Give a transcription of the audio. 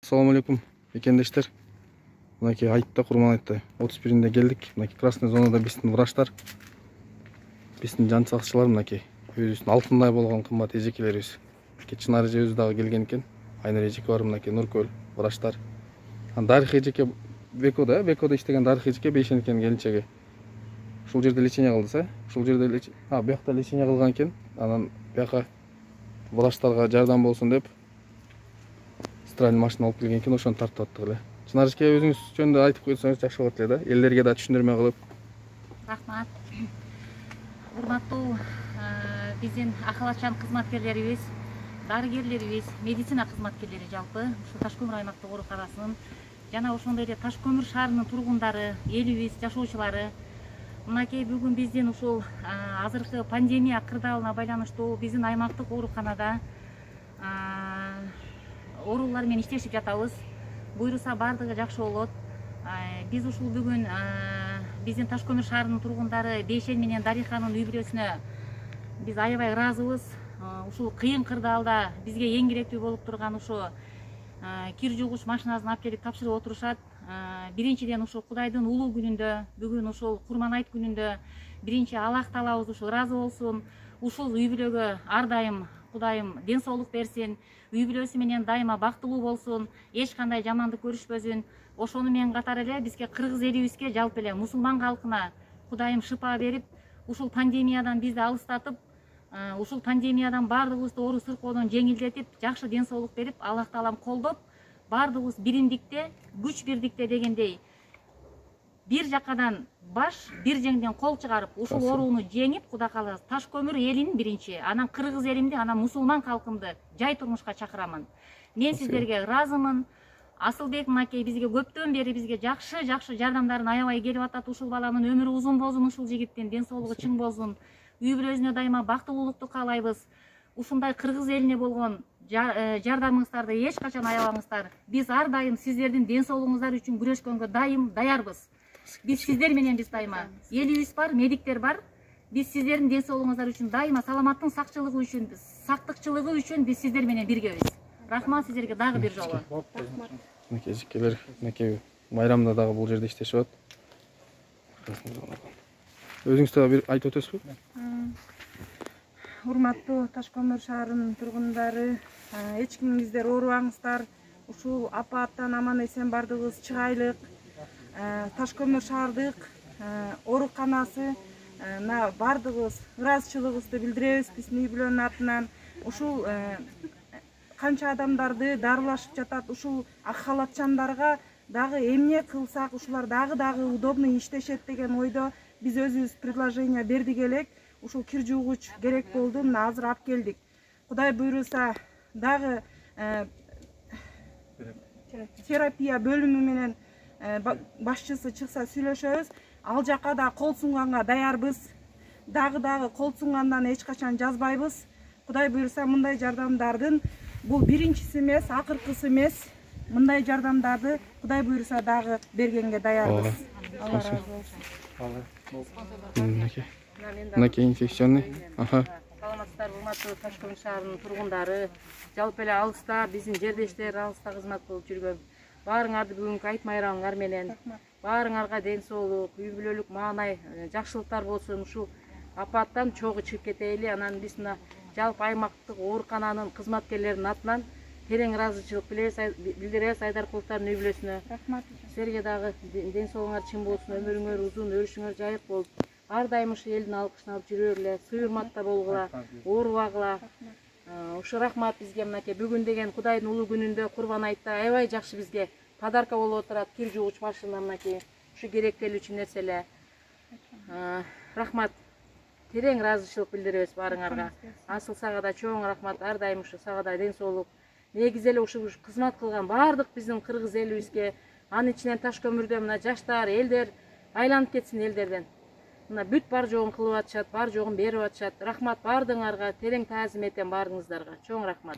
Assalamu alaikum ekendештер. Мынакей айтта, Курман айтта 31-inde келдик. Мынакей красный зонада биздин врачтар, биздин жан сакчылар мынакей өзүбүздүн алтындай болгон кымбат эжекелерибиз. Чынар эжебиз дагы келген экен. Айнар эжеке бар мынакей Нуркөл врачтар. Дарих эжеке Бекода иштеген Дарих эжеке Бейшен экен келинчеги. Ушул жерде лечение кылдыса, ушул жерде биякта лечение кылган экен. Анан бияка врачтарга жардам болсун деп стиральный машина алып келген экен, ошону тартып аттык эле. Чынар эжеке өзүңүз жөнүндө айтып койсоңуз жакшы болот эле да. Элдерге да түшүндүрмө кылып. Рахмат. Урматтуу биздин акылатчан кызматкерлерибиз, дарыгерлерибиз, медицина кызматкерлери жалпы ушу Таш көмүр аймактык ооруканасынын жана ошондой эле Таш көмүр шаарынын тургундары, элибиз, жашоочулары, мынакей бүгүн биздин ушул азыркы пандемия кырдаалына байланыштуу биздин аймактык ооруканада оорулар менен иштешип жатабыз. Буйруса бардыгы жакшы болот. Биз ушул бүгүн биздин Таш көмүр шаарынын тургундары Бейшен менен Дариханын үй бүлөсүнө биз аябай ыраазыбыз. Ушул кыйын кырдаалда бизге эң керектүү болуп турган ушу кир жуугуч машинасын алып келип тапшырып отурушат. Биринчиден ушул Кудайдын улуу күнүндө, бүгүн ушул Курман айт күнүндө биринчи Аллах таалабыз ушул ыраазы болсун. Ушул үй бүлөгө ар дайым Кудайым ден соолук берсин, үй бүлөсү менен дайыма бактылуу болсун, эч кандай жамандык көрүшпөсүн. Ошону менен катар эле бизге кыргыз элибизге, жалпы эле мусулман калкына Кудайым шыпа берип, ушул пандемиядан бизди алыстатып, ушул пандемиядан бардыгыбызды оору сыркоодон жеңилдетип, жакшы ден соолук берип, Аллах таалам колдоп, бардыгыбыз биримдикте, күч бирдикте дегендей бир жакадан баш, бир жеңден кол чыгарып, ушул ооруну жеңип, Кудай кааласа Таш көмүр элин биринчи, анан кыргыз элимди, анан мусулман калкымды жай турмушка чакырамын. Мен сиздерге ыраазымын. Асылбек мынакей бизге көптөн бери бизге жакшы жардамдарын аябай келип атат. Ушул баланын өмүрү узун болсун, ушул жигиттин ден соолугу чың болсун. Үй бүлөсүнө дайыма бактылуулукту каалайбыз. Ушундай кыргыз элине болгон жардамыңыздарды эч качан аябаңыздар. Биз ар дайым сиздердин ден соолугуңуздар үчүн күрөшкөнгө дайым даярбыз. Биз сиздер менен биз дайыма. Элибиз бар, медиктер бар. Биз сиздердин ден соолугуңуздар үчүн дайыма, саламаттын сактчылыгы үчүн, сактыкчылыгы үчүн биз сиздер менен биргебиз. Рахмат сиздерге дагы бир жолу. Мынакей эжекелер, мынакей майрамда дагы бул жерде иштешип атат. Өзүңүз дагы бир айтып өтөсүзбү? Урматтуу Таш көмүр шаарынын тургундары, эч кимиңиздер оорубаңыздар. Ушул апааттан аман эсен бардыгыбыз чыгайлык. Таш көмүр шаардык ооруканасы бардыгыбыз ыраазычылыгыбызды билдиребиз биздин үй бүлөнүн атынан. Ушул канча адамдарды дарылашып жатат, ушул ак халатчандарга дагы эмне кылсак ушулар дагы удобный иштешет деген ойдо биз өзүбүз предложение бердик элек. Ушул кир жуугуч керек болду, мына азыр алып келдик. Кудай буйруса дагы терапия бөлүмү менен башчысы чыкса сүйлөшөбүз. Ал жака да кол сунганга даярбыз. Дагы кол сунгандан эч качан жазбайбыз. Кудай буйруса мындай жардамдардын бул биринчиси эмес, акыркысы эмес. Мындай жардамдарды Кудай буйруса дагы бергенге даярбыз. Алла разы болсун. Мынакей инфекционный. Саламатсыздар, урматтуу Таш көмүр шаарынын тургундары, жалпы эле алыста биздин жердештер, алыста кызмат кылып жүргөн баарыңарды бүгүнкү айт майрамыңар менен баарыңарга ден соолук, үй бүлөлүк маанай, жакшылыктар болсун. Ушул апаттан чогуу чыгып кетели. Анан биз мына жалпы аймактык оорукананын кызматкерлеринин атынан терең ыраазычылык билдиребиз Айдаркуловдордун үй бүлөсүнө. Рахмат. Силерге дагы ден соолугуңар чың болсун, өмүрүңөр узун, өрүшүңөр жайык болуп, ар дайым ушу элдин алкышын алып жүрө бергиле, сый урматта болгула, оорубагыла. Ушу рахмат бизге мынакей бүгүн деген Кудайдын улуу күнүндө Курбан айтта аябай жакшы бизге подарка болуп отурат. Кир жуугуч машина мынакей ушу керектелүүчү нерселер. Рахмат. Терең ыраазычылык билдиребиз баарыңарга. Асыл сага да чоң рахмат. Ар дайым ушу сага да ден соолук. Негизи эле ушу кызмат кылган баардык биздин кыргыз элибизге, анын ичинен Таш көмүрдө мына жаштар, элдер айланып кетсин элдерден. Мына бүт бар жогун кылып атышат, бар жогун берип атышат. Рахмат бардыгыңарга, терең таазим этем баарыңыздарга. Чоң рахмат.